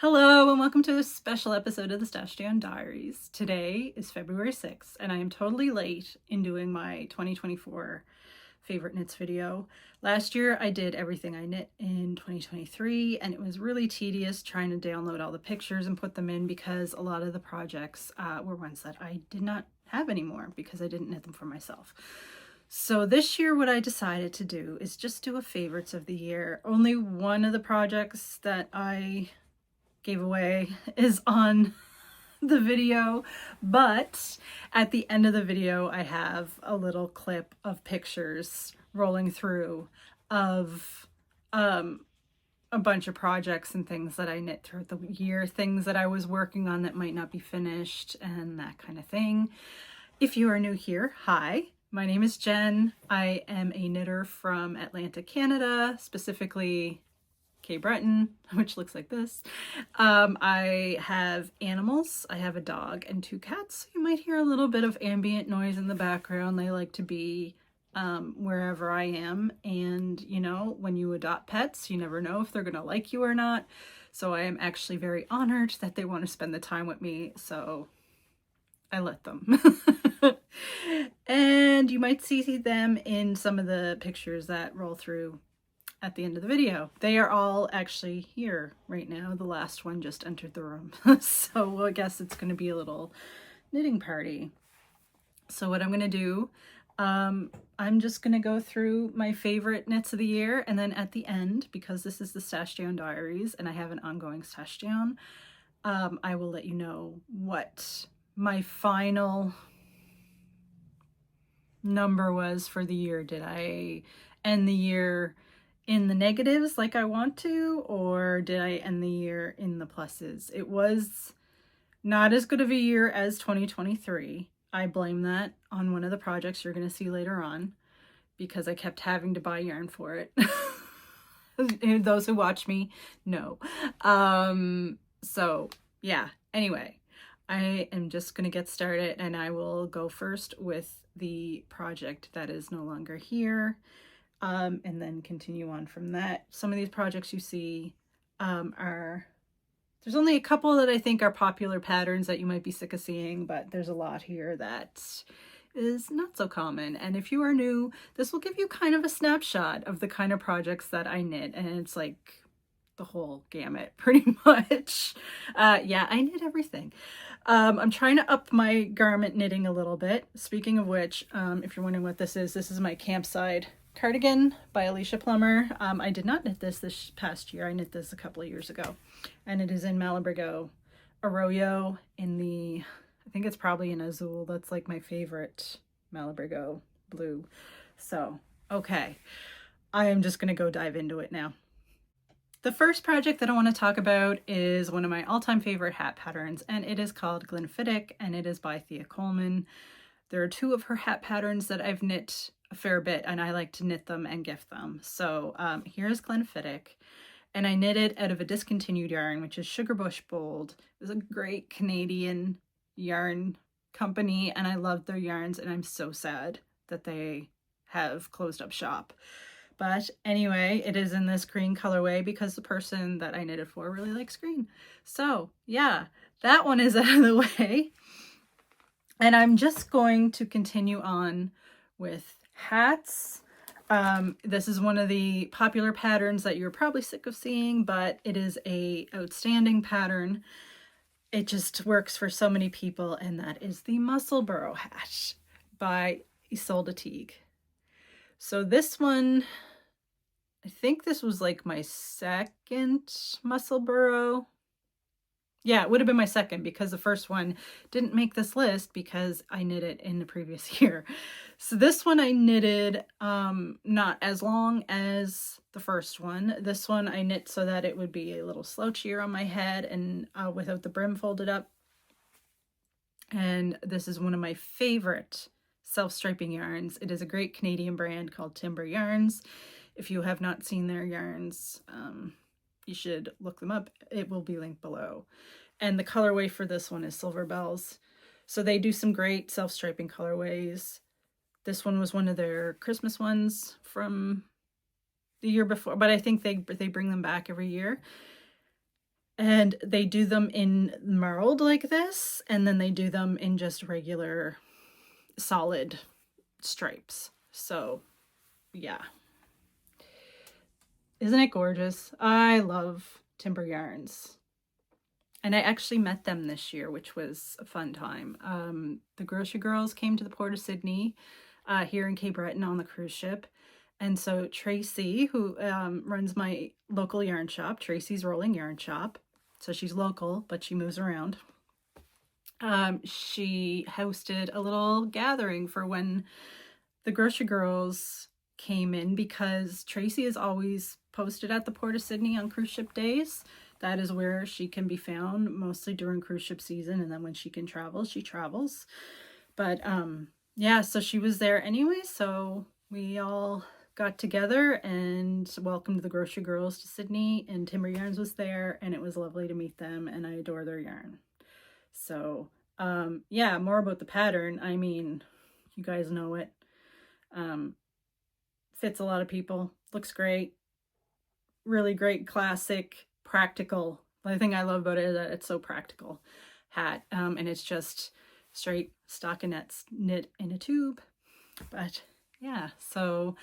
Hello and welcome to a special episode of the Diaries. Today is February 6th and I am totally late in doing my 2024 favorite knits video. Last year I did everything I knit in 2023 and it was really tedious trying to download all the pictures and put them in because a lot of the projects were ones that I did not have anymore because I didn't knit them for myself. So this year what I decided to do is just do a favorites of the year. Only one of the projects that I gave away is on the video, but at the end of the video I have a little clip of pictures rolling through of a bunch of projects and things that I knit throughout the year, things that I was working on that might not be finished and that kind of thing. If you are new here, hi, my name is Jen. I am a knitter from Atlanta, Canada, specifically Cape Breton, which looks like this. I have animals. I have a dog and 2 cats. You might hear a little bit of ambient noise in the background. They like to be wherever I am. And you know, when you adopt pets, you never know if they're gonna like you or not. So I am actually very honored that they want to spend the time with me. So I let them. And you might see them in some of the pictures that roll through at the end of the video. They are all actually here right now. The last one just entered the room. So I guess it's going to be a little knitting party. So what I'm going to do, I'm just going to go through my favorite knits of the year, and then at the end, because this is the Stash Down Diaries and I have an ongoing Stash Down, I will let you know what my final number was for the year. Did I end the year in the negatives like I want to, or did I end the year in the pluses? It was not as good of a year as 2023. I blame that on one of the projects you're going to see later on because I kept having to buy yarn for it. Those who watch me know. So yeah, anyway, I am just going to get started and I will go first with the project that is no longer here. And then continue on from that. Some of these projects you see there's only a couple that I think are popular patterns that you might be sick of seeing, but there's a lot here that is not so common. And if you are new, this will give you kind of a snapshot of the kind of projects that I knit, and it's like the whole gamut pretty much. Yeah, I knit everything. I'm trying to up my garment knitting a little bit. Speaking of which, if you're wondering what this is my campside cardigan by Alicia Plummer. I did not knit this past year. I knit this a couple of years ago, and it is in Malabrigo Arroyo in the, I think it's probably in Azul. That's like my favorite Malabrigo blue. So, okay, I am just gonna go dive into it now. The first project that I want to talk about is one of my all-time favorite hat patterns, and it is called Glenfiddich, and it is by Thea Coleman. There are 2 of her hat patterns that I've knit a fair bit, and I like to knit them and gift them. So here's Glenfiddich, and I knit it out of a discontinued yarn, which is Sugarbush Bold. It was a great Canadian yarn company, and I loved their yarns, and I'm so sad that they have closed up shop. But anyway, it is in this green colorway because the person that I knit it for really likes green. So yeah, that one is out of the way. And I'm just going to continue on with hats. This is one of the popular patterns that you're probably sick of seeing, but it is a outstanding pattern. It just works for so many people, and that is the Musselburgh hat by Ysolda Teague. So this one, I think this was like my second Musselburgh. Yeah, it would have been my second because the first one didn't make this list because I knit it in the previous year. So this one I knitted not as long as the first one. This one I knit so that it would be a little slouchier on my head and without the brim folded up. And this is one of my favorite self-striping yarns. It is a great Canadian brand called Timber Yarns. If you have not seen their yarns, you should look them up. It will be linked below. And the colorway for this one is Silver Bells. So they do some great self-striping colorways. This one was one of their Christmas ones from the year before, but I think they bring them back every year. And they do them in marled like this, and then they do them in just regular solid stripes. So yeah. Isn't it gorgeous? I love timber yarns. And I actually met them this year, which was a fun time. The grocery girls came to the Port of Sydney here in Cape Breton on the cruise ship. And so Tracy, who runs my local yarn shop, Tracy's Rolling Yarn Shop, so she's local, but she moves around. She hosted a little gathering for when the grocery girls came in, because Tracy is always posted at the Port of Sydney on cruise ship days. That is where she can be found, mostly during cruise ship season, and then when she can travel, she travels. But yeah, so she was there anyway, so we all got together and welcomed the grocery girls to Sydney, and Timber Yarns was there, and it was lovely to meet them, and I adore their yarn. So yeah, more about the pattern. I mean, you guys know it. Fits a lot of people, looks great, really great, classic, practical. The thing I love about it is that it's so practical hat, and it's just straight stockinettes knit in a tube. But yeah, so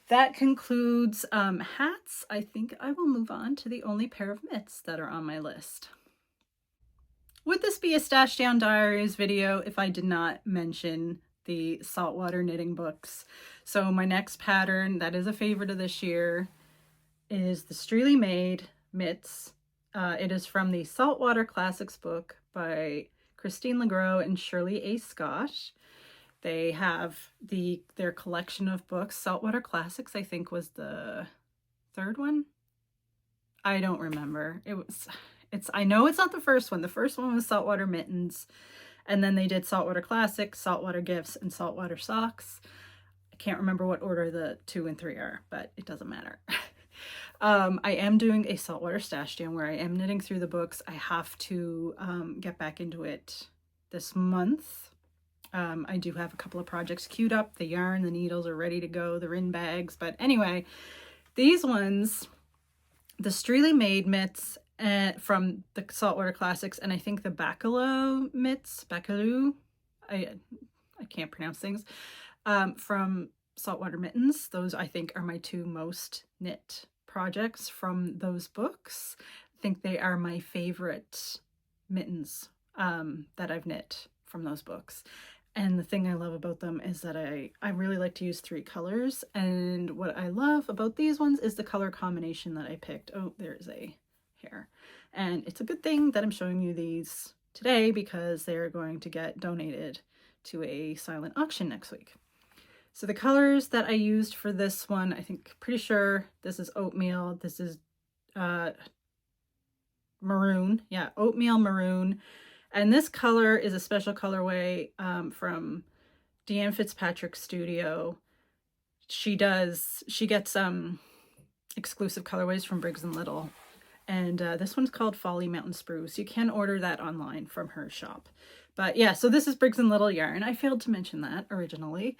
that concludes hats. I think I will move on to the only pair of mitts that are on my list. Would this be a Stash Down Diaries video if I did not mention the saltwater knitting books? So my next pattern that is a favorite of this year is the Streely Made mitts. It is from the Saltwater Classics book by Christine Legros and Shirley A. Scott. They have their collection of books. Saltwater Classics, I think, was the third one. I don't remember. I know it's not the first one. The first one was Saltwater Mittens, and then they did Saltwater Classics, Saltwater Gifts, and Saltwater Socks. I can't remember what order the 2 and 3 are, but it doesn't matter. I am doing a saltwater stash down where I am knitting through the books. I have to get back into it this month. I do have a couple of projects queued up. The yarn, the needles are ready to go, the rin bags. But anyway, these ones, the Streely Made mitts from the Saltwater Classics, and I think the Bacalhau mitts, I can't pronounce things, from Saltwater Mittens. Those I think are my 2 most knit projects from those books. I think they are my favorite mittens that I've knit from those books. And the thing I love about them is that I really like to use 3 colors. And what I love about these ones is the color combination that I picked. Oh, there's a hair. And it's a good thing that I'm showing you these today, because they're going to get donated to a silent auction next week. So the colors that I used for this one, I think, pretty sure this is oatmeal. This is maroon. Yeah, oatmeal maroon. And this color is a special colorway from Deanne Fitzpatrick's studio. She gets exclusive colorways from Briggs & Little. And this one's called Folly Mountain Spruce. You can order that online from her shop. But yeah, so this is Briggs & Little yarn. I failed to mention that originally.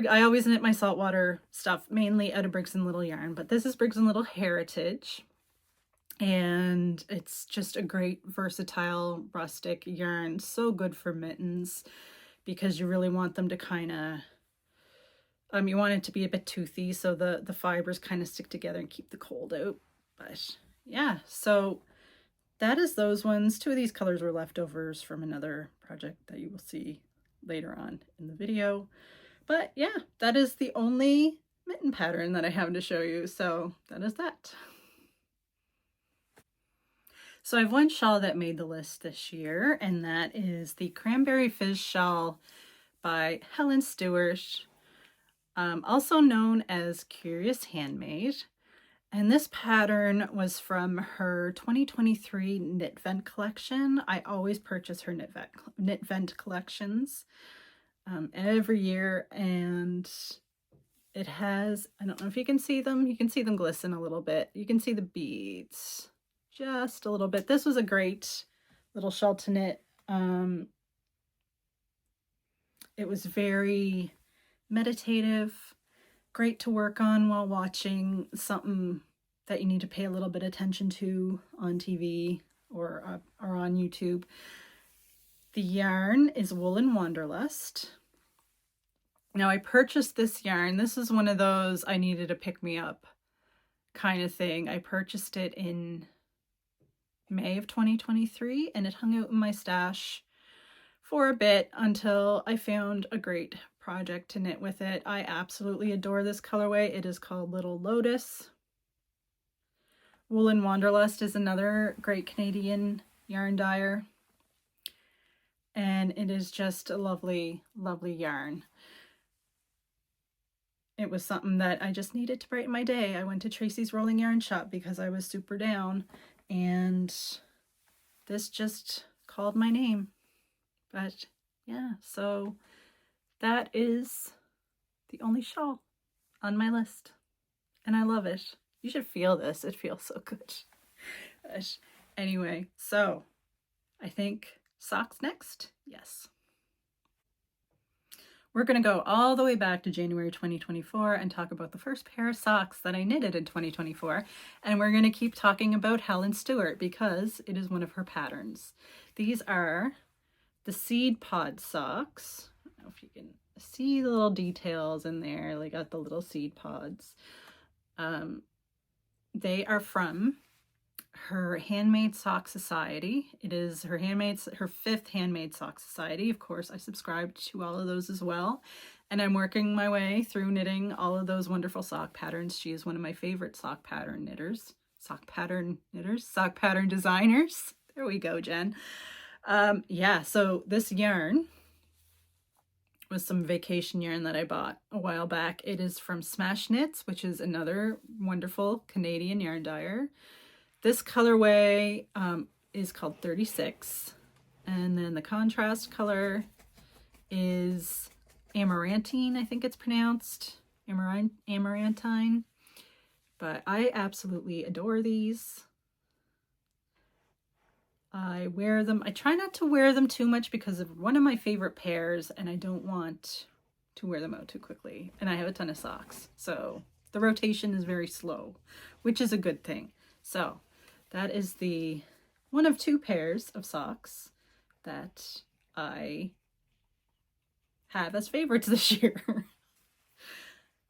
I always knit my saltwater stuff mainly out of Briggs & Little yarn, but this is Briggs & Little Heritage. And it's just a great versatile rustic yarn. So good for mittens, because you really want them to kind of, you want it to be a bit toothy, so the fibers kind of stick together and keep the cold out. But yeah, so that is those ones. 2 of these colors were leftovers from another project that you will see later on in the video. But yeah, that is the only mitten pattern that I have to show you. So that is that. So I have one shawl that made the list this year, and that is the Cranberry Fizz shawl by Helen Stewart, also known as Curious Handmade. And this pattern was from her 2023 Knit Vent collection. I always purchase her Knit Vent collections every year, and it has, I don't know if you can see them. You can see them glisten a little bit. You can see the beads just a little bit. This was a great little shawl to knit. It was very meditative, great to work on while watching something that you need to pay a little bit of attention to on TV. or on YouTube. The yarn is Woolen Wanderlust. Now I purchased this yarn. This is one of those I needed a pick-me-up kind of thing. I purchased it in May of 2023 and it hung out in my stash for a bit until I found a great project to knit with it. I absolutely adore this colorway. It is called Little Lotus. Woolen Wanderlust is another great Canadian yarn dyer. And it is just a lovely, lovely yarn. It was something that I just needed to brighten my day. I went to Tracy's Rolling Yarn Shop because I was super down, and this just called my name. But yeah, so that is the only shawl on my list, and I love it. You should feel this. It feels so good. But anyway, so I think socks next? Yes. We're going to go all the way back to January 2024 and talk about the first pair of socks that I knitted in 2024. And we're going to keep talking about Helen Stewart because it is one of her patterns. These are the seed pod socks. I don't know if you can see the little details in there. They got the little seed pods. They are from her Handmade Sock Society. It is her fifth Handmade Sock Society. Of course, I subscribe to all of those as well. And I'm working my way through knitting all of those wonderful sock patterns. She is one of my favorite sock pattern designers. There we go, Jen. Yeah, so this yarn was some vacation yarn that I bought a while back. It is from Smash Knits, which is another wonderful Canadian yarn dyer. This colorway is called 36, and then the contrast color is Amarantine, I think it's pronounced, Amarantine, but I absolutely adore these. I wear them. I try not to wear them too much because of one of my favorite pairs, and I don't want to wear them out too quickly, and I have a ton of socks, so the rotation is very slow, which is a good thing. So that is the one of two pairs of socks that I have as favorites this year.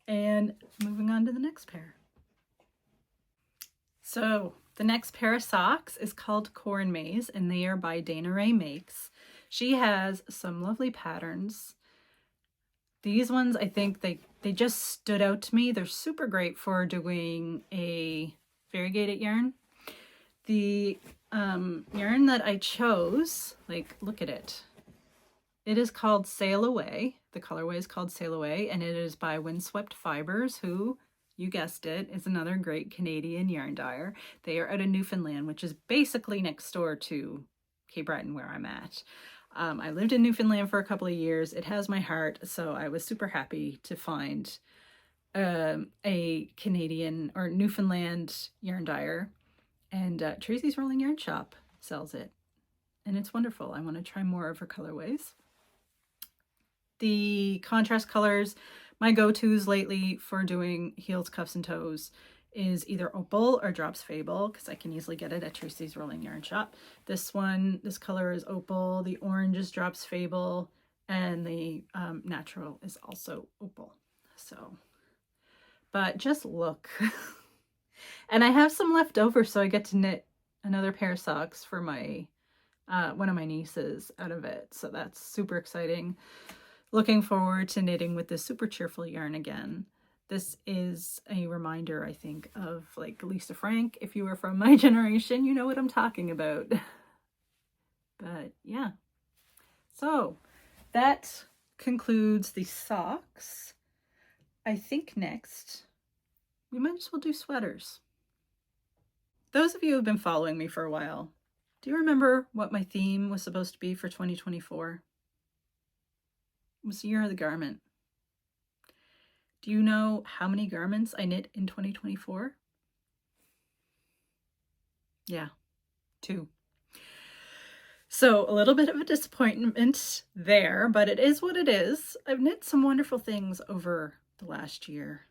And moving on to the next pair. So the next pair of socks is called Corn Maze, and they are by Dana Rae Makes. She has some lovely patterns. These ones, I think they just stood out to me. They're super great for doing a variegated yarn. The yarn that I chose, like, look at it. It is called Sail Away. The colorway is called Sail Away, and it is by Windswept Fibers, who, you guessed it, is another great Canadian yarn dyer. They are out of Newfoundland, which is basically next door to Cape Breton, where I'm at. I lived in Newfoundland for a couple of years. It has my heart, so I was super happy to find a Canadian or Newfoundland yarn dyer. And Tracy's Rolling Yarn Shop sells it, and it's wonderful. I want to try more of her colorways. The contrast colors, my go-tos lately for doing heels, cuffs, and toes is either Opal or Drops Fable, because I can easily get it at Tracy's Rolling Yarn Shop. This color is Opal, the orange is Drops Fable, and the natural is also Opal. So, but just look. And I have some left over, so I get to knit another pair of socks for my one of my nieces out of it. So that's super exciting. Looking forward to knitting with this super cheerful yarn again. This is a reminder, I think, of like Lisa Frank. If you were from my generation, you know what I'm talking about. But yeah. So that concludes the socks. I think next we might as well do sweaters. Those of you who have been following me for a while, do you remember what my theme was supposed to be for 2024? It was the year of the garment. Do you know how many garments I knit in 2024? Yeah, 2. So a little bit of a disappointment there, but it is what it is. I've knit some wonderful things over the last year.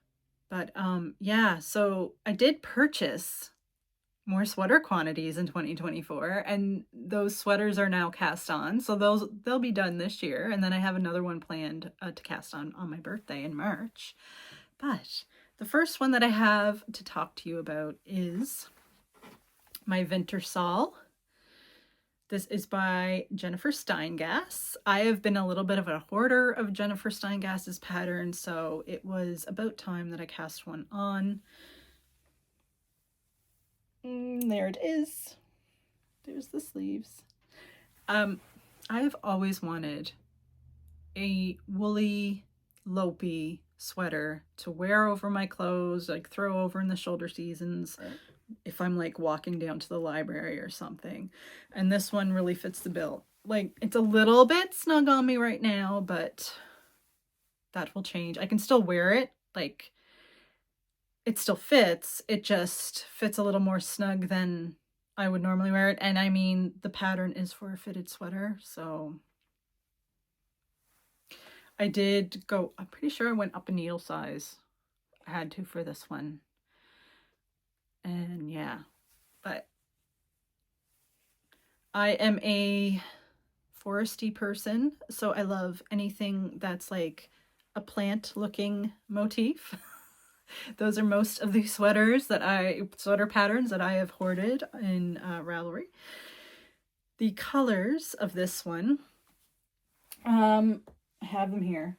But yeah, so I did purchase more sweater quantities in 2024, and those sweaters are now cast on, so they'll be done this year, and then I have another one planned to cast on my birthday in March. But the first one that I have to talk to you about is my Winter Shawl. This is by Jennifer Steingass. I have been a little bit of a hoarder of Jennifer Steingass's patterns, so it was about time that I cast one on. There it is. There's the sleeves. I've always wanted a woolly, loopy sweater to wear over my clothes, like throw over in the shoulder seasons, if I'm like walking down to the library or something. And this one really fits the bill. Like, it's a little bit snug on me right now, but that will change. I can still wear it. Like, it still fits. It just fits a little more snug than I would normally wear it. And I mean, the pattern is for a fitted sweater, so I did go, I'm pretty sure I went up a needle size. I had to for this one. And yeah, but I am a foresty person, so I love anything that's like a plant looking motif. Those are most of the sweater patterns that I have hoarded in Ravelry. The colors of this one, I have them here.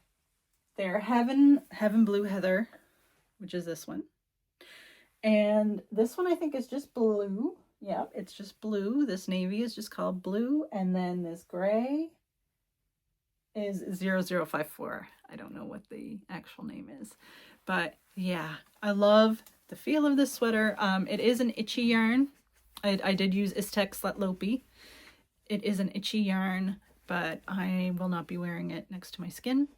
They're Heaven Blue Heather, which is this one. And this one I think is just blue. Yep, it's just blue. This navy is just called blue. And then this gray is 0054. I don't know what the actual name is. But yeah, I love the feel of this sweater. It is an itchy yarn. I did use Istex Slut Lopi. It is an itchy yarn, but I will not be wearing it next to my skin,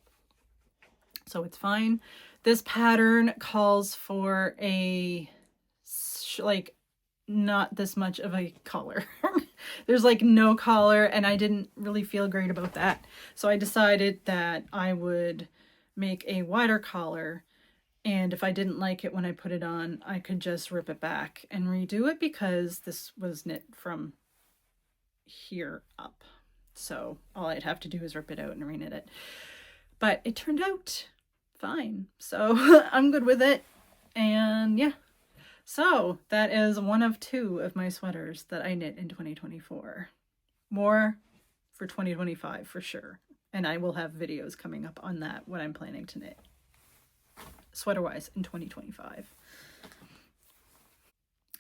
so it's fine. This pattern calls for a, like, not this much of a collar. There's like no collar, and I didn't really feel great about that. So I decided that I would make a wider collar, and if I didn't like it when I put it on, I could just rip it back and redo it, because this was knit from here up. So all I'd have to do is rip it out and reknit it. But it turned out fine. So I'm good with it. And yeah. So that is one of 2 of my sweaters that I knit in 2024. More for 2025 for sure. And I will have videos coming up on that, what I'm planning to knit sweater-wise in 2025.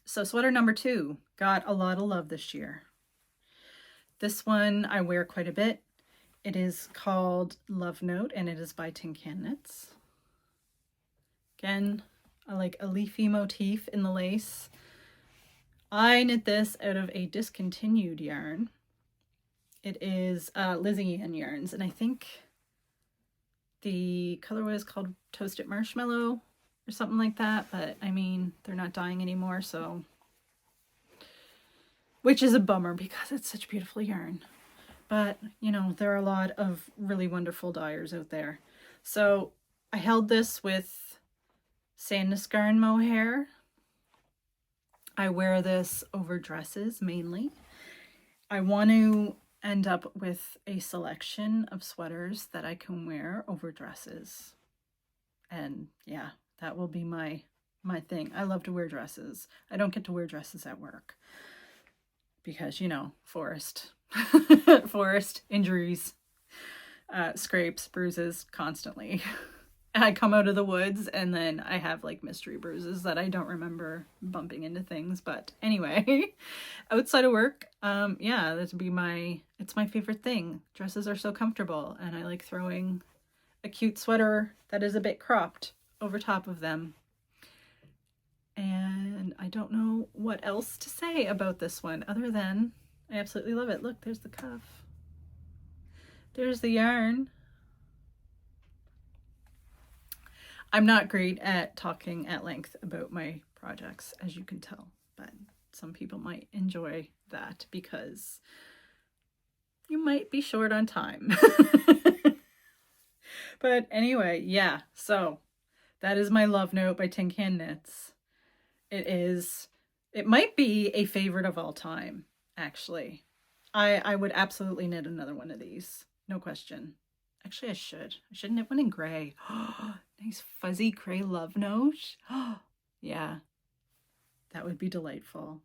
So sweater number 2 got a lot of love this year. This one I wear quite a bit. It is called Love Note, and it is by Tin Can Knits. Again, I like a leafy motif in the lace. I knit this out of a discontinued yarn. It is Lizzie Ann yarns, and I think the colorway is called Toasted Marshmallow or something like that, but I mean, they're not dyeing anymore, so, which is a bummer because it's such beautiful yarn. But, you know, there are a lot of really wonderful dyers out there. So I held this with Sandnesgarn mohair. I wear this over dresses mainly. I want to end up with a selection of sweaters that I can wear over dresses. And yeah, that will be my thing. I love to wear dresses. I don't get to wear dresses at work because, you know, forest injuries, scrapes, bruises constantly. I come out of the woods and then I have like mystery bruises that I don't remember bumping into things. But anyway, outside of work, yeah, that would be it's my favorite thing. Dresses are so comfortable, and I like throwing a cute sweater that is a bit cropped over top of them. And I don't know what else to say about this one other than I absolutely love it. Look, there's the cuff. There's the yarn. I'm not great at talking at length about my projects, as you can tell, but some people might enjoy that because you might be short on time. But anyway, yeah, so that is my Love Note by Tin Can Knits. It's It might be a favorite of all time, actually. I would absolutely knit another one of these. No question. Actually, I should. I should knit one in gray. Nice fuzzy gray love note. Yeah, that would be delightful.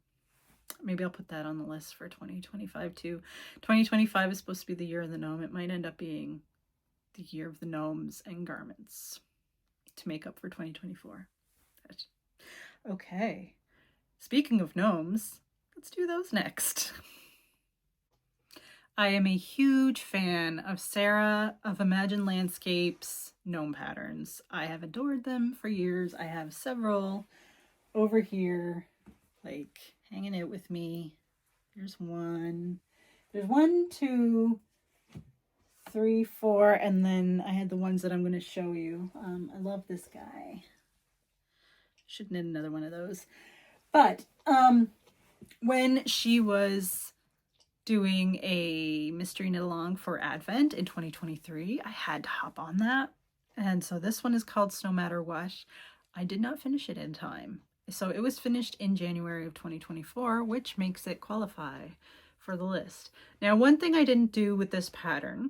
Maybe I'll put that on the list for 2025 too. 2025 is supposed to be the year of the gnome. It might end up being the year of the gnomes and garments to make up for 2024. But, okay. Speaking of gnomes, let's do those next. I am a huge fan of Sarah of Imagine Landscapes gnome patterns. I have adored them for years. I have several over here, like hanging out with me. There's one. There's 1, 2, 3, 4, and then I had the ones that I'm going to show you. I love this guy. Should knit another one of those. But when she was doing a mystery knit along for Advent in 2023, I had to hop on that. And so this one is called Snow Matter What. I did not finish it in time. So it was finished in January of 2024, which makes it qualify for the list. Now, one thing I didn't do with this pattern,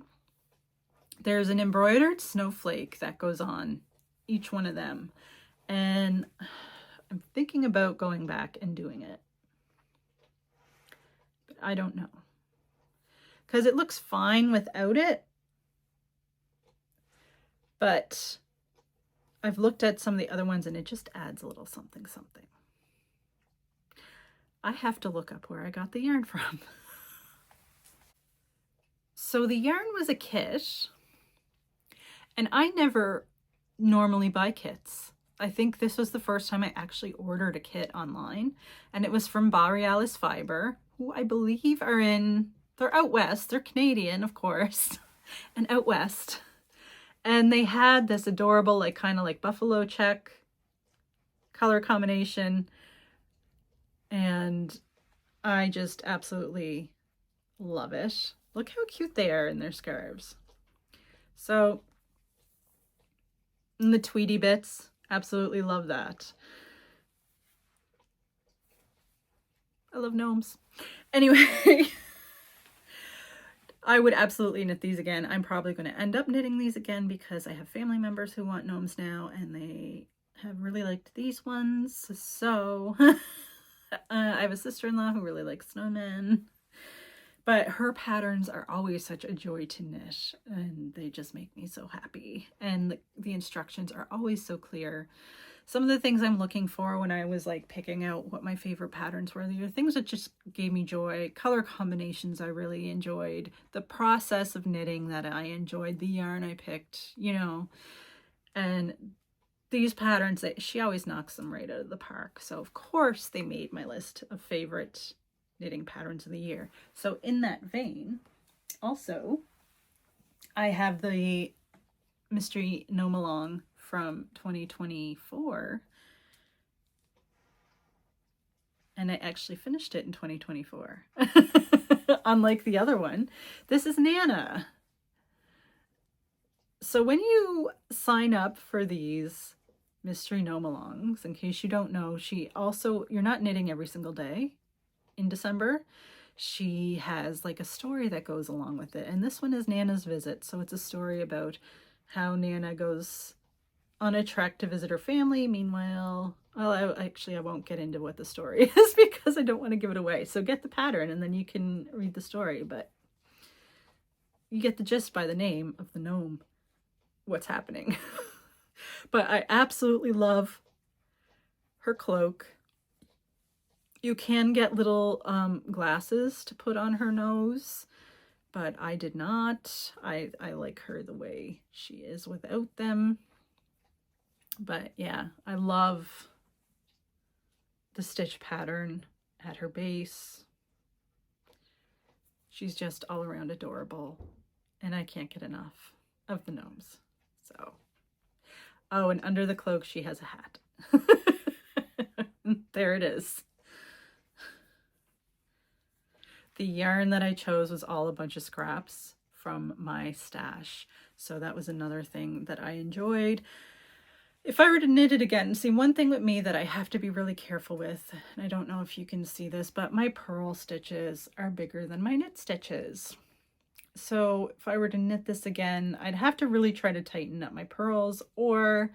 there's an embroidered snowflake that goes on each one of them. And I'm thinking about going back and doing it. But I don't know. Because it looks fine without it. But I've looked at some of the other ones and it just adds a little something something. I have to look up where I got the yarn from. So the yarn was a kit, and I never normally buy kits. I think this was the first time I actually ordered a kit online, and it was from Borealis Fiber, who I believe are they're out west, they're Canadian, of course, and out west. And they had this adorable, like kind of like buffalo check color combination. And I just absolutely love it. Look how cute they are in their scarves. So, and the Tweety bits, absolutely love that. I love gnomes. Anyway, I would absolutely knit these again. I'm probably going to end up knitting these again because I have family members who want gnomes now and they have really liked these ones. So I have a sister-in-law who really likes snowmen, but her patterns are always such a joy to knit and they just make me so happy. And the instructions are always so clear. Some of the things I'm looking for when I was like picking out what my favorite patterns were, they are things that just gave me joy. Color combinations I really enjoyed. The process of knitting that I enjoyed. The yarn I picked, you know. And these patterns, she always knocks them right out of the park. So of course they made my list of favorite knitting patterns of the year. So in that vein, also, I have the Mystery Gnome Along from 2024, and I actually finished it in 2024. Unlike the other one, this is Nana. So when you sign up for these Mystery Gnome Alongs, in case you don't know, you're not knitting every single day in December. She has like a story that goes along with it, and this one is Nana's Visit. So it's a story about how Nana goes on a trek to visit her family. Meanwhile, well, I won't get into what the story is because I don't want to give it away. So get the pattern and then you can read the story, but you get the gist by the name of the gnome, what's happening. But I absolutely love her cloak. You can get little glasses to put on her nose, but I did not. I like her the way she is without them. But yeah, I love the stitch pattern at her base. She's just all around adorable, and I can't get enough of the gnomes. So, oh, and under the cloak she has a hat. There it is. The yarn that I chose was all a bunch of scraps from my stash, so that was another thing that I enjoyed. If I were to knit it again, see, one thing with me that I have to be really careful with, and I don't know if you can see this, but my purl stitches are bigger than my knit stitches. So if I were to knit this again, I'd have to really try to tighten up my purls or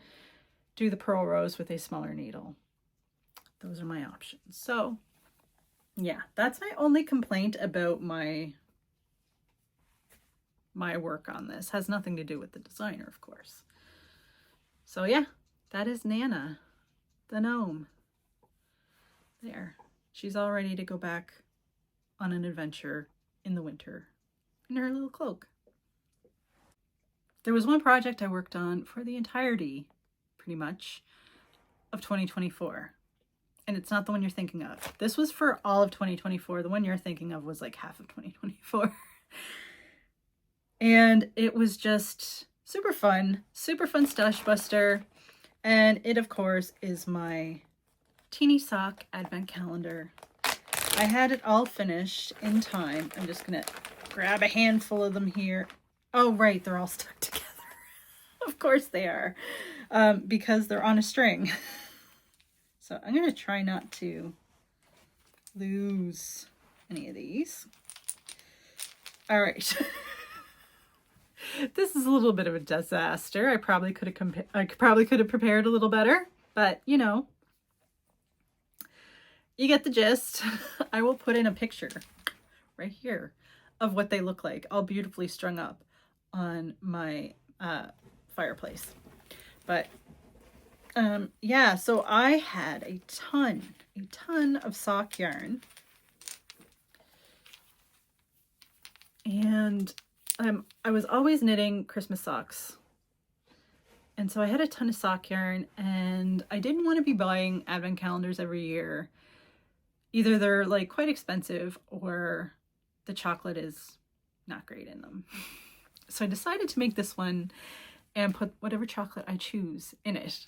do the purl rows with a smaller needle. Those are my options. So yeah, that's my only complaint about my work on this. Has nothing to do with the designer, of course. So yeah, that is Nana, the gnome. There. She's all ready to go back on an adventure in the winter in her little cloak. There was one project I worked on for the entirety, pretty much, of 2024. And it's not the one you're thinking of. This was for all of 2024. The one you're thinking of was like half of 2024. And it was just super fun stash buster. And it, of course, is my teeny sock advent calendar. I had it all finished in time. I'm just gonna grab a handful of them here. Oh, right, they're all stuck together. Of course they are, because they're on a string. So I'm gonna try not to lose any of these. All right. This is a little bit of a disaster. I probably could have prepared a little better, but you know, you get the gist. I will put in a picture right here of what they look like, all beautifully strung up on my fireplace. But yeah, so I had a ton of sock yarn. And I was always knitting Christmas socks. And so I had a ton of sock yarn, and I didn't want to be buying advent calendars every year. Either they're like quite expensive or the chocolate is not great in them. So I decided to make this one and put whatever chocolate I choose in it.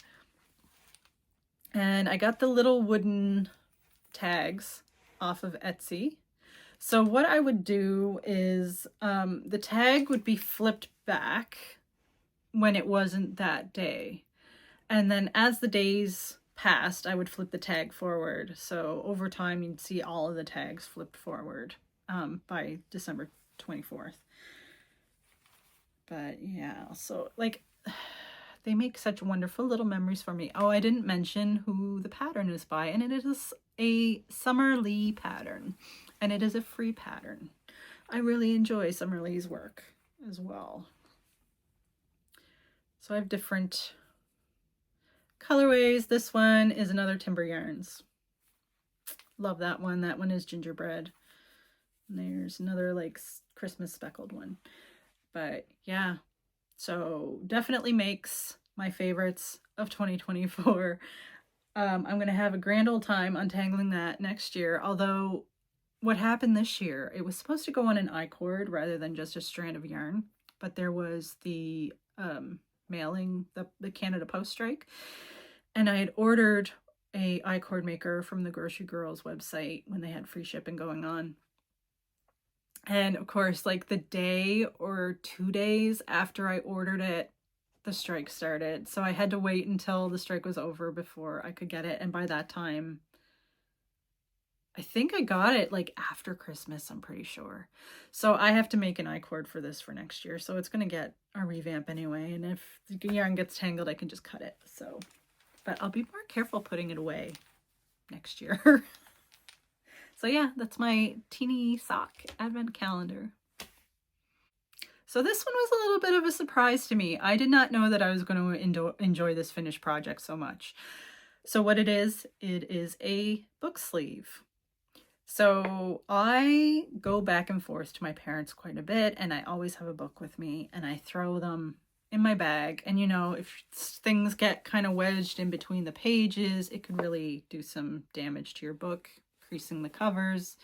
And I got the little wooden tags off of Etsy. So what I would do is the tag would be flipped back when it wasn't that day. And then as the days passed, I would flip the tag forward. So over time, you'd see all of the tags flipped forward by December 24th. But yeah, so like they make such wonderful little memories for me. Oh, I didn't mention who the pattern is by, and it is a Summer Lee pattern, and it is a free pattern. I really enjoy Summer Lee's work as well. So I have different colorways. This one is another Timber Yarns. Love that one. That one is gingerbread. And there's another like Christmas speckled one. But yeah, so definitely makes my favorites of 2024. I'm going to have a grand old time untangling that next year. Although what happened this year, it was supposed to go on an I-cord rather than just a strand of yarn. But there was the mailing, the Canada Post strike. And I had ordered a I-cord maker from the Grocery Girls website when they had free shipping going on. And of course, like the day or 2 days after I ordered it, the strike started. So I had to wait until the strike was over before I could get it. And by that time, I think I got it like after Christmas, I'm pretty sure. So I have to make an I-cord for this for next year. So it's going to get a revamp anyway. And if the yarn gets tangled, I can just cut it. So, but I'll be more careful putting it away next year. So yeah, that's my teeny sock advent calendar. So this one was a little bit of a surprise to me. I did not know that I was going to enjoy this finished project so much. So what it is a book sleeve. So I go back and forth to my parents quite a bit, and I always have a book with me, and I throw them in my bag. And you know, if things get kind of wedged in between the pages, it could really do some damage to your book, creasing the covers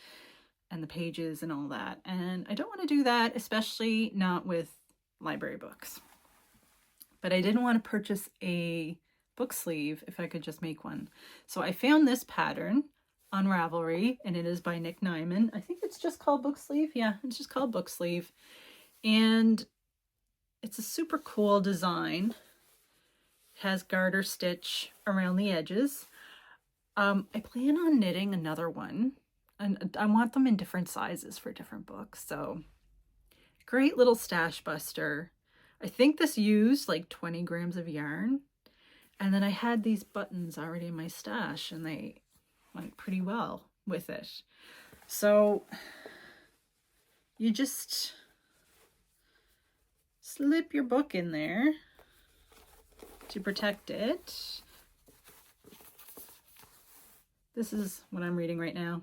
and the pages and all that. And I don't want to do that, especially not with library books. But I didn't want to purchase a book sleeve if I could just make one. So I found this pattern on Ravelry, and it is by Nick Nyman. I think it's just called book sleeve. Yeah, it's just called book sleeve. And it's a super cool design. has garter stitch around the edges. I plan on knitting another one, and I want them in different sizes for different books. So great little stash buster. I think this used like 20 grams of yarn. And then I had these buttons already in my stash and they went pretty well with it. So you just slip your book in there to protect it. This is what I'm reading right now.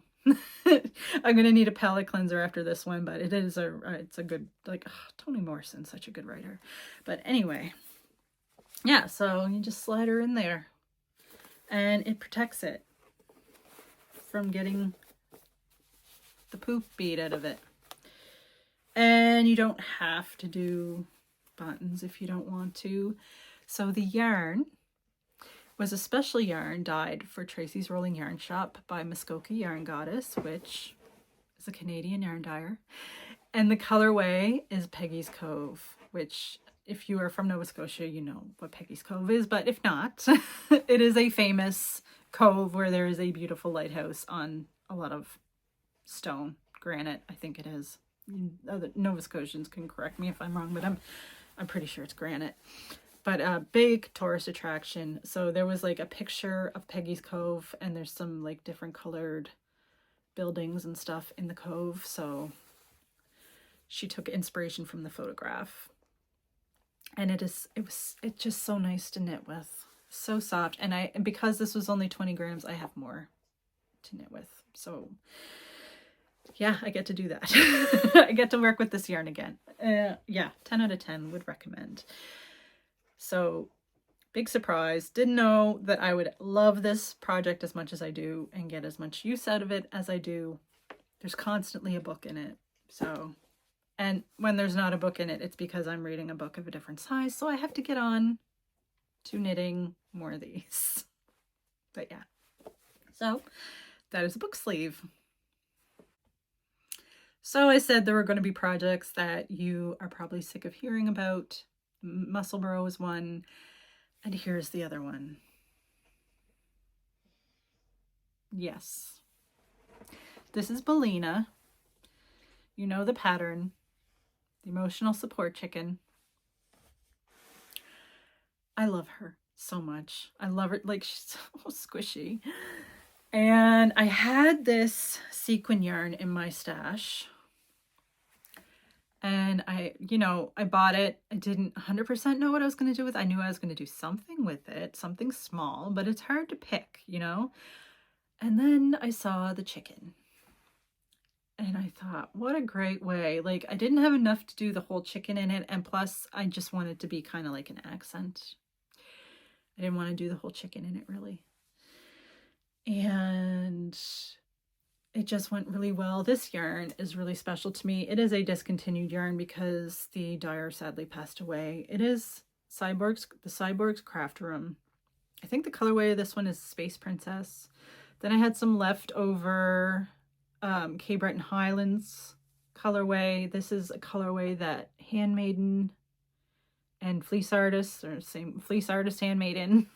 I'm gonna need a palette cleanser after this one, but it's a good, like, Toni Morrison's such a good writer. But anyway, yeah, so you just slide her in there and it protects it from getting the poop beat out of it. And you don't have to do buttons if you don't want to. So the yarn was a special yarn dyed for Tracy's Rolling Yarn Shop by Muskoka Yarn Goddess, which is a Canadian yarn dyer. And the colorway is Peggy's Cove, which if you are from Nova Scotia, you know what Peggy's Cove is, but if not, it is a famous cove where there is a beautiful lighthouse on a lot of stone, granite, I think it is. Other Nova Scotians can correct me if I'm wrong, but I'm pretty sure it's granite. But a big tourist attraction. So there was like a picture of Peggy's Cove and there's some like different colored buildings and stuff in the cove. So she took inspiration from the photograph. And it's just so nice to knit with. So soft. And because this was only 20 grams, I have more to knit with. So yeah, I get to do that. I get to work with this yarn again. Yeah, 10 out of 10 would recommend. So big surprise. Didn't know that I would love this project as much as I do and get as much use out of it as I do. There's constantly a book in it. So, and when there's not a book in it, it's because I'm reading a book of a different size. So I have to get on to knitting more of these. But yeah. So that is a book sleeve. So I said there were going to be projects that you are probably sick of hearing about. Musselburgh is one, and here's the other one. Yes. This is Bellina. You know the pattern. The emotional support chicken. I love her so much. I love her, like, she's so squishy. And I had this sequin yarn in my stash. And I bought it. I didn't 100% know what I was going to do with it. I knew I was going to do something with it, something small, but it's hard to pick, you know? And then I saw the chicken. And I thought, what a great way. Like, I didn't have enough to do the whole chicken in it. And plus, I just wanted to be kind of like an accent. I didn't want to do the whole chicken in it, really. And it just went really well. This yarn is really special to me. It is a discontinued yarn because the dyer sadly passed away. It is the Cyborg's Craft Room. I think the colorway of this one is Space Princess. Then I had some leftover Cape Breton Highlands colorway. This is a colorway that Handmaiden and Fleece Artist, or same Fleece Artist Handmaiden,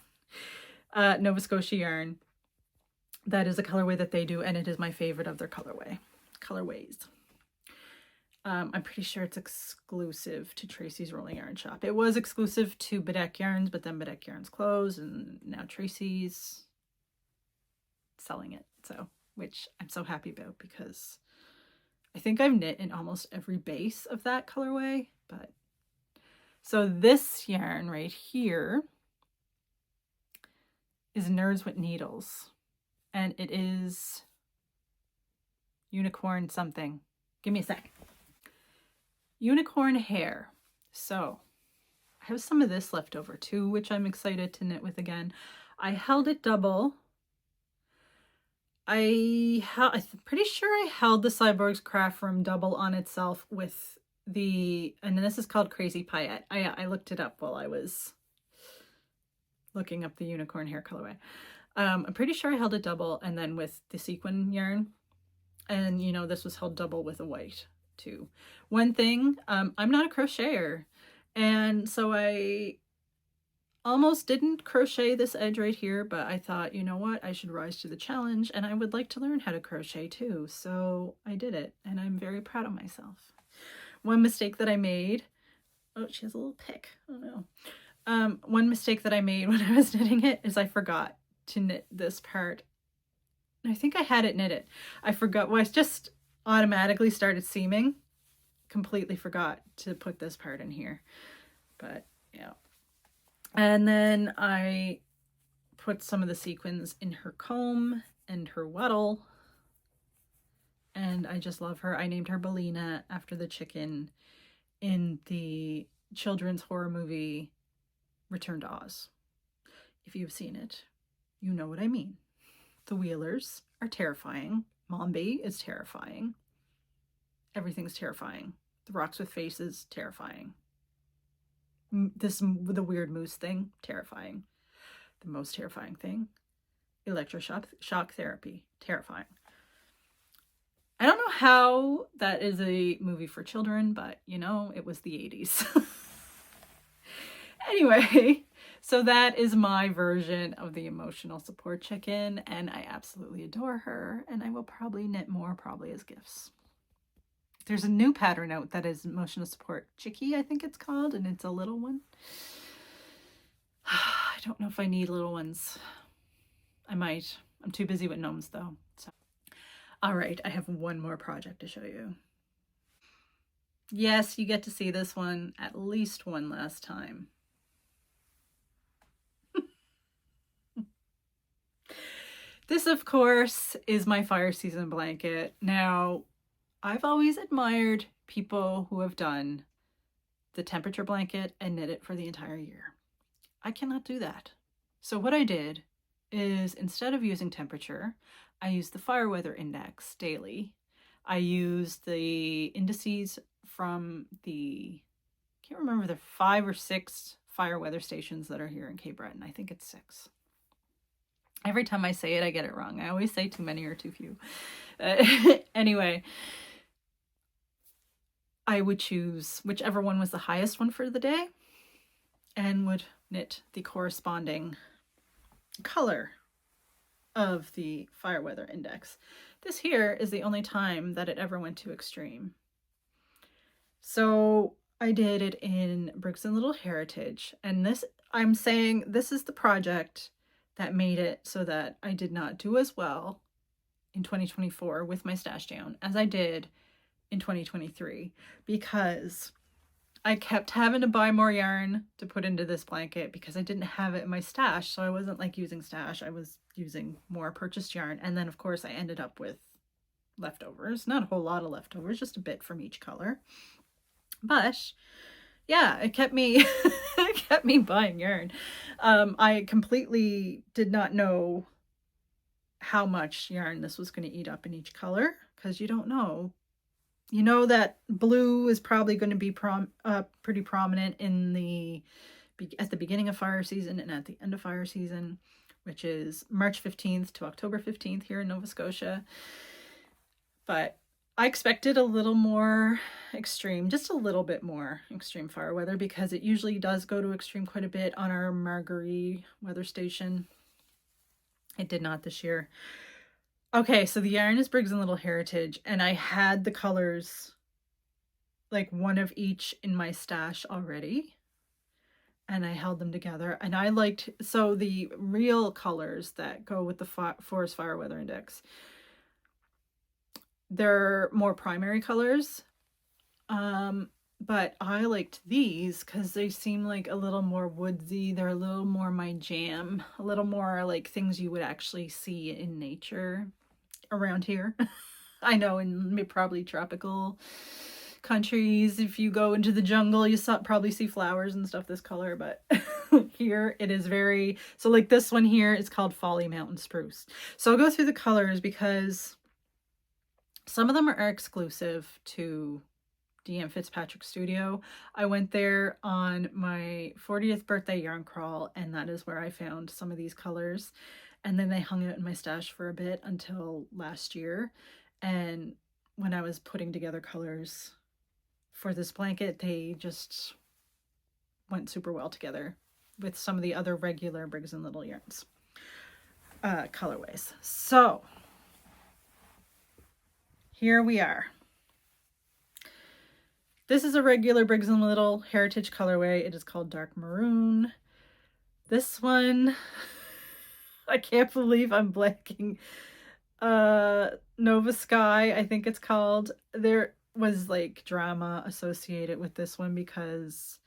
Nova Scotia yarn. That is a colorway that they do, and it is my favorite of their colorways. I'm pretty sure it's exclusive to Tracy's Rolling Yarn Shop. It was exclusive to Bedeck Yarns, but then Bedeck Yarns closed, and now Tracy's selling it. So, which I'm so happy about because I think I've knit in almost every base of that colorway. But so this yarn right here is Nerds with Needles. And it is unicorn something. Give me a sec. Unicorn hair. So I have some of this left over too, which I'm excited to knit with again. I held it double. I'm pretty sure I held the Cyborg's Craft Room double on itself with and this is called Crazy Paillette. I looked it up while I was looking up the unicorn hair colorway. I'm pretty sure I held it double and then with the sequin yarn. And, you know, this was held double with a white too. One thing, I'm not a crocheter. And so I almost didn't crochet this edge right here, but I thought, you know what, I should rise to the challenge and I would like to learn how to crochet too. So I did it and I'm very proud of myself. One mistake that I made, oh, she has a little pick. Oh no. One mistake that I made when I was knitting it is I forgot to knit this part. I think I had it knitted. I forgot, well, I just automatically started seaming. Completely forgot to put this part in here. But yeah. And then I put some of the sequins in her comb and her wattle. And I just love her. I named her Bellina after the chicken in the children's horror movie Return to Oz. If you've seen it, you know what I mean. The Wheelers are terrifying. Mombi is terrifying. Everything's terrifying. The rocks with faces, terrifying. The weird moose thing, terrifying. The most terrifying thing, electroshock therapy, terrifying. I don't know how that is a movie for children, but you know, it was the 80s. Anyway, so that is my version of the emotional support chicken, and I absolutely adore her, and I will probably knit more, probably as gifts. There's a new pattern out that is emotional support chickie, I think it's called, and it's a little one. I don't know if I need little ones. I might. I'm too busy with gnomes though. So. All right, I have one more project to show you. Yes, you get to see this one at least one last time. This, of course, is my fire season blanket. Now, I've always admired people who have done the temperature blanket and knit it for the entire year. I cannot do that. So what I did is, instead of using temperature, I used the fire weather index daily. I used the indices from the, I can't remember, the 5 or 6 fire weather stations that are here in Cape Breton. I think it's 6. Every time I say it, I get it wrong. I always say too many or too few. Anyway, I would choose whichever one was the highest one for the day and would knit the corresponding color of the fire weather index. This here is the only time that it ever went to extreme. So I did it in Briggs and Little Heritage, and this, I'm saying this is the project that made it so that I did not do as well in 2024 with my stash down as I did in 2023, because I kept having to buy more yarn to put into this blanket because I didn't have it in my stash. So I wasn't like using stash, I was using more purchased yarn. And then of course I ended up with leftovers, not a whole lot of leftovers, just a bit from each color. But yeah, it kept me it kept me buying yarn. I completely did not know how much yarn this was going to eat up in each color, because you don't know. You know that blue is probably going to be pretty prominent in at the beginning of fire season and at the end of fire season, which is March 15th to October 15th here in Nova Scotia. But I expected a little more extreme, just a little bit more extreme fire weather, because it usually does go to extreme quite a bit on our Marguerite weather station. It did not this year. Okay, so the yarn is Briggs and Little Heritage, and I had the colors, like one of each, in my stash already, and I held them together. And I liked, so the real colors that go with the Forest Fire Weather Index, they're more primary colors, but I liked these because they seem like a little more woodsy. They're a little more my jam, a little more like things you would actually see in nature around here. I know in probably tropical countries, if you go into the jungle, you probably see flowers and stuff this color, but here it is very, so like this one here is called Folly Mountain Spruce. So I'll go through the colors because some of them are exclusive to Deanne Fitzpatrick Studio. I went there on my 40th birthday yarn crawl, and that is where I found some of these colors. And then they hung out in my stash for a bit until last year. And when I was putting together colors for this blanket, they just went super well together. with some of the other regular Briggs and Little yarns colorways. So here we are. This is a regular Briggs and Little heritage colorway. It is called Dark Maroon. This one, I can't believe I'm blanking. Nova Sky, I think it's called. There was like drama associated with this one because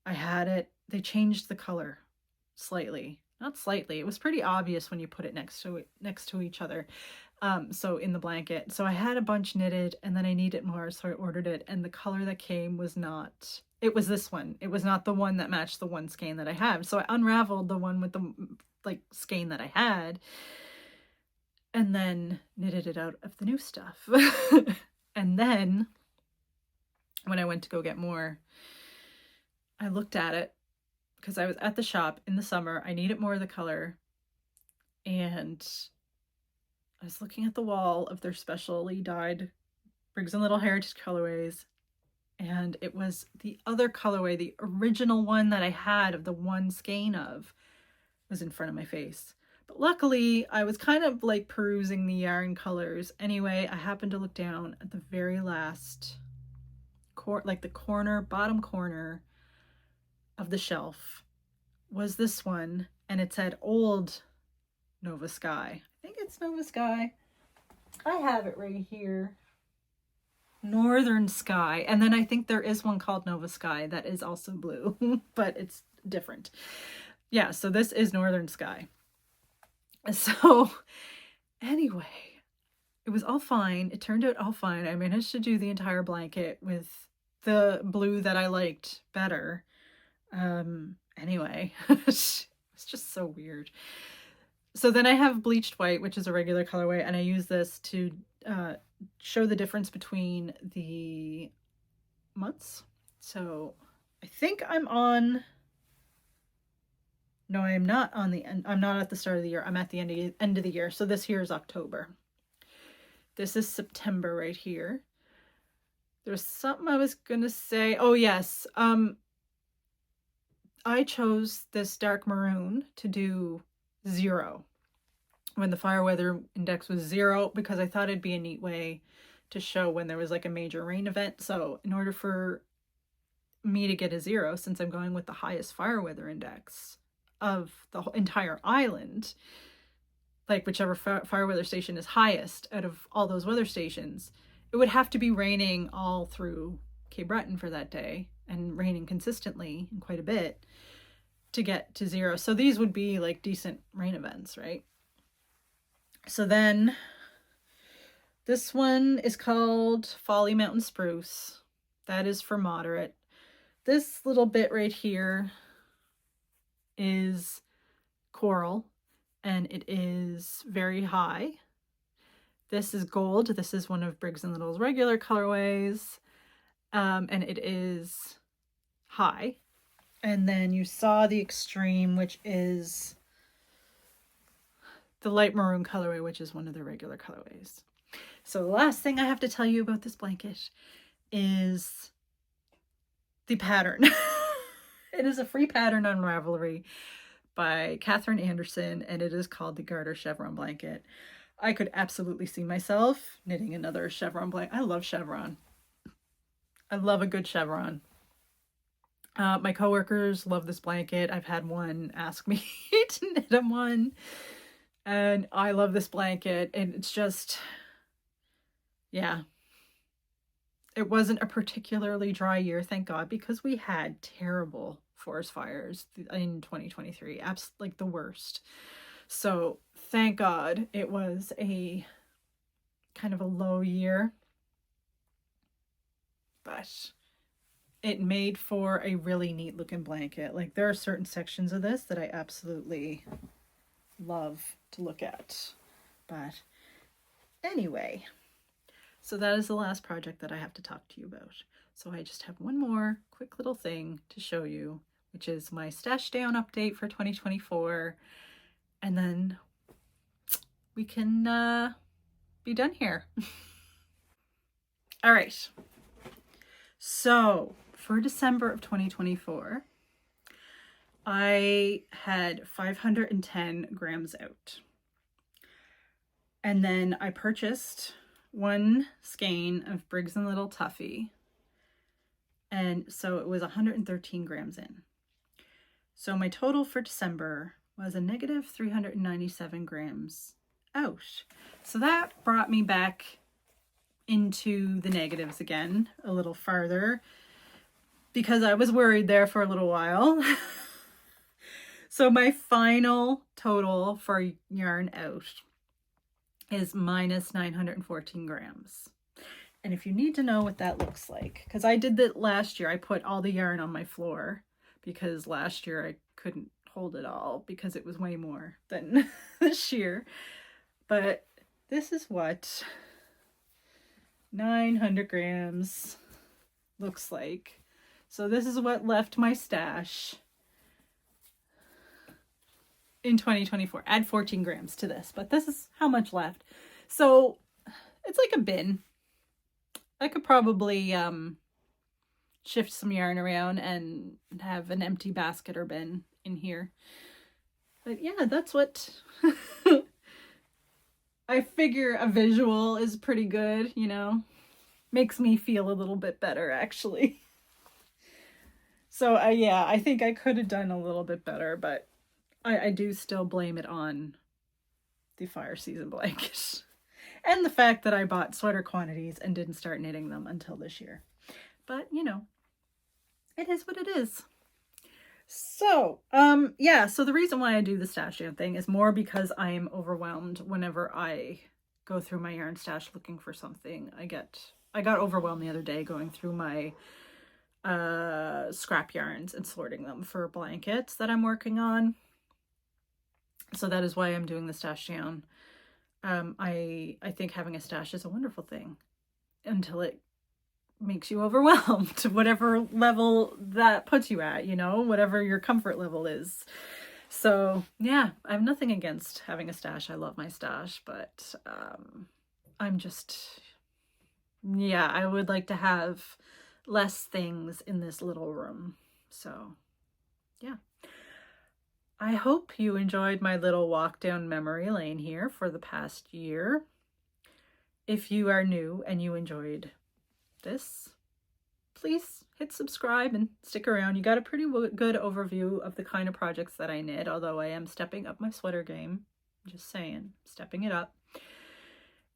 I had it. They changed the color slightly. Not slightly. It was pretty obvious when you put it next to each other. So in the blanket. So I had a bunch knitted and then I needed more, so I ordered it, and the color that came was not, it was this one. It was not the one that matched the one skein that I have. So I unraveled the one with the like skein that I had and then knitted it out of the new stuff. And then when I went to go get more, I looked at it because I was at the shop in the summer. I needed more of the color, and I was looking at the wall of their specially dyed Briggs and Little heritage colorways, and it was the other colorway, the original one that I had of the one skein of, was in front of my face. But luckily, I was kind of like perusing the yarn colors. Anyway, I happened to look down at the very last, like the corner, bottom corner of the shelf was this one, and it said Old Nova Sky. I think it's Nova Sky. I have it right here. Northern Sky. And then I think there is one called Nova Sky that is also blue, but it's different. Yeah, so this is Northern Sky. So anyway, it was all fine. It turned out all fine. I managed to do the entire blanket with the blue that I liked better. Anyway, it's just so weird. So then I have bleached white, which is a regular colorway, and I use this to show the difference between the months. So I think I'm on, no, I am not on the end. I'm not at the start of the year. I'm at the end of the year. So this here is October. This is September right here. There's something I was going to say. Oh, yes. I chose this dark maroon to do 0 when the fire weather index was 0, because I thought it'd be a neat way to show when there was like a major rain event. So in order for me to get a 0, since I'm going with the highest fire weather index of the entire island, like whichever fire weather station is highest out of all those weather stations, it would have to be raining all through Cape Breton for that day, and raining consistently and quite a bit to get to 0. So these would be like decent rain events, right? So then this one is called Folly Mountain Spruce. That is for moderate. This little bit right here is coral, and it is very high. This is gold. This is one of Briggs & Little's regular colorways, and it is high. And then you saw the extreme, which is the light maroon colorway, which is one of the regular colorways. So the last thing I have to tell you about this blanket is the pattern. It is a free pattern on Ravelry by Catherine Anderson, and it is called the Garter Chevron Blanket. I could absolutely see myself knitting another chevron blanket. I love chevron. I love a good chevron. My coworkers love this blanket. I've had one ask me to knit them one. And I love this blanket. And it's just, yeah. It wasn't a particularly dry year, thank God, because we had terrible forest fires in 2023. Like the worst. So thank God it was a kind of a low year. But it made for a really neat looking blanket. Like there are certain sections of this that I absolutely love to look at. But anyway, so that is the last project that I have to talk to you about. So I just have one more quick little thing to show you, which is my stash down update for 2024. And then we can be done here. All right. So for December of 2024, I had 510 grams out. And then I purchased one skein of Briggs & Little Tuffy. And so it was 113 grams in. So my total for December was a negative 397 grams out. So that brought me back into the negatives again a little farther because I was worried there for a little while. So my final total for yarn out is minus 914 grams. And if you need to know what that looks like, because I did that last year, I put all the yarn on my floor because last year I couldn't hold it all because it was way more than this year. But this is what 900 grams looks like. So this is what left my stash in 2024. Add 14 grams to this, but this is how much left. So it's like a bin. I could probably shift some yarn around and have an empty basket or bin in here. But yeah, that's what I figure a visual is pretty good, you know. Makes me feel a little bit better, actually. So yeah, I think I could have done a little bit better, but I do still blame it on the fire season blanket. And the fact that I bought sweater quantities and didn't start knitting them until this year. But, you know, it is what it is. So, yeah, so the reason why I do the stash down thing is more because I'm overwhelmed whenever I go through my yarn stash looking for something. I got overwhelmed the other day going through my scrap yarns and sorting them for blankets that I'm working on. So that is why I'm doing the stash down. I think having a stash is a wonderful thing until it makes you overwhelmed, whatever level that puts you at, you know, whatever your comfort level is. So yeah, I have nothing against having a stash. I love my stash, but I'm just, yeah, I would like to have less things in this little room. So yeah. I hope you enjoyed my little walk down memory lane here for the past year. If you are new and you enjoyed this, please hit subscribe and stick around. You got a pretty good overview of the kind of projects that I knit, although I am stepping up my sweater game. Just saying, stepping it up.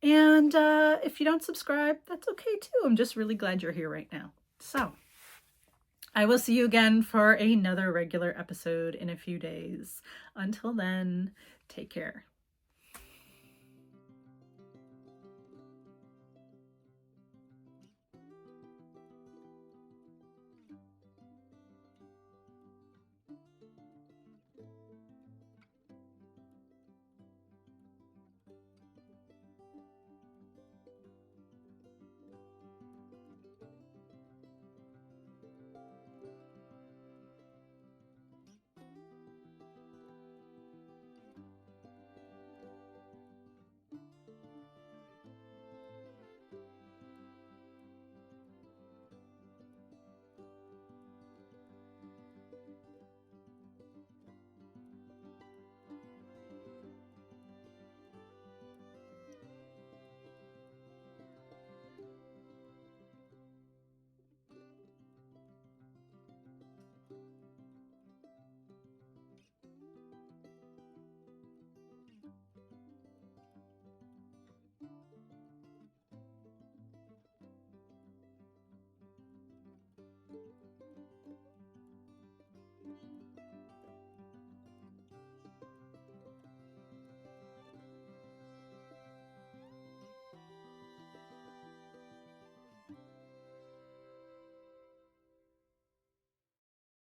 And if you don't subscribe, that's okay too. I'm just really glad you're here right now. So I will see you again for another regular episode in a few days. Until then, take care.